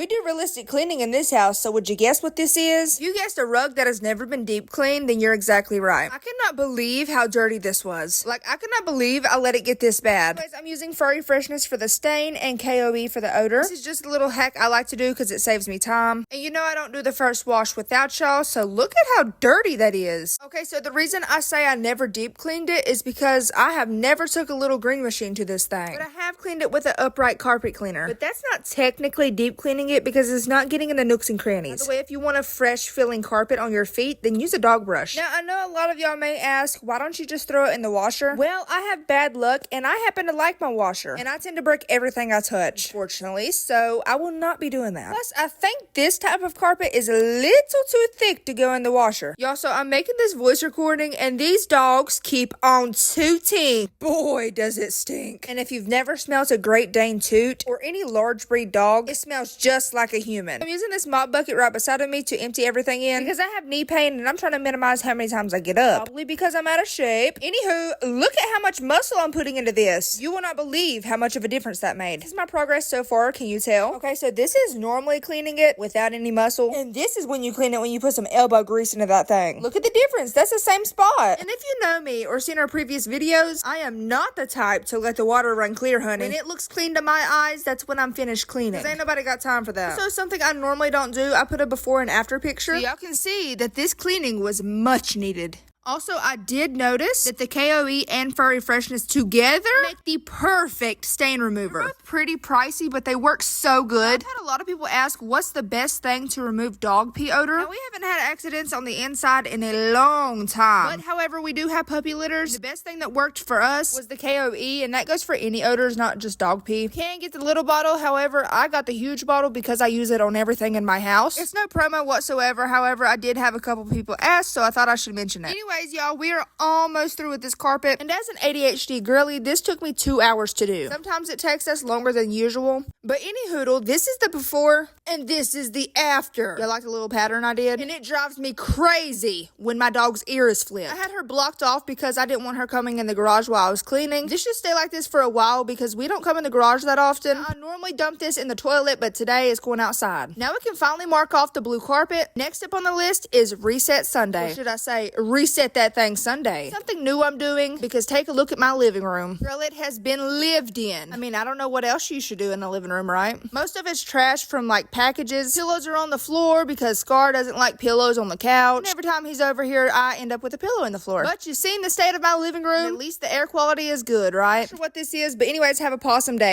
We do realistic cleaning in this house, so would you guess what this is? If you guessed a rug that has never been deep cleaned, then you're exactly right. I cannot believe how dirty this was. Like, I cannot believe I let it get this bad. Anyways, I'm using Furry Freshness for the stain and KOE for the odor. This is just a little hack I like to do because it saves me time. And you know I don't do the first wash without y'all, so look at how dirty that is. Okay, so the reason I say I never deep cleaned it is because I have never took a little green machine to this thing. But I have cleaned it with an upright carpet cleaner. But that's not technically deep cleaning it because it's not getting in the nooks and crannies. By the way, if you want a fresh feeling carpet on your feet, then use a dog brush. Now, I know a lot of y'all may ask, why don't you just throw it in the washer? Well, I have bad luck and I happen to like my washer. And I tend to break everything I touch, fortunately, so I will not be doing that. Plus, I think this type of carpet is a little too thick to go in the washer. Y'all, so I'm making this voice recording and these dogs keep on tooting. Boy, does it stink. And if you've never smelled a Great Dane toot or any large breed dog, it smells just like a human. I'm using this mop bucket right beside of me to empty everything in because I have knee pain and I'm trying to minimize how many times I get up. Probably because I'm out of shape. Anywho, look at how much muscle I'm putting into this. You will not believe how much of a difference that made. This is my progress so far, can you tell? Okay, so this is normally cleaning it without any muscle. And this is when you clean it when you put some elbow grease into that thing. Look at the difference. That's the same spot. And if you know me or seen our previous videos, I am not the type to let the water run clear, honey. When it looks clean to my eyes, that's when I'm finished cleaning. Because ain't nobody got time for that. So something I normally don't do, I put a before and after picture. So y'all can see that this cleaning was much needed. Also, I did notice that the KOE and Furry Freshness together make the perfect stain remover. They're both pretty pricey, but they work so good. I've had a lot of people ask, what's the best thing to remove dog pee odor? Now, we haven't had accidents on the inside in a long time. But, however, we do have puppy litters. The best thing that worked for us was the KOE, and that goes for any odors, not just dog pee. You can get the little bottle. However, I got the huge bottle because I use it on everything in my house. It's no promo whatsoever. However, I did have a couple people ask, so I thought I should mention it. Anyways, y'all, we are almost through with this carpet. And as an ADHD girly, this took me 2 hours to do. Sometimes it takes us longer than usual. But any hoodle, this is the before and this is the after. Y'all like the little pattern I did? And it drives me crazy when my dog's ear is flipped. I had her blocked off because I didn't want her coming in the garage while I was cleaning. This should stay like this for a while because we don't come in the garage that often. I normally dump this in the toilet, but today it's going outside. Now we can finally mark off the blue carpet. Next up on the list is Reset Sunday. Or should I say reset that thing Sunday. Something new I'm doing because take a look at my living room. Girl, it has been lived in. I mean, I don't know what else you should do in a living room, right? Most of it's trash from like packages. Pillows are on the floor because Scar doesn't like pillows on the couch. And every time he's over here, I end up with a pillow in the floor. But you've seen the state of my living room. At least the air quality is good, right? Not sure what this is, but anyways, have a pawsome day.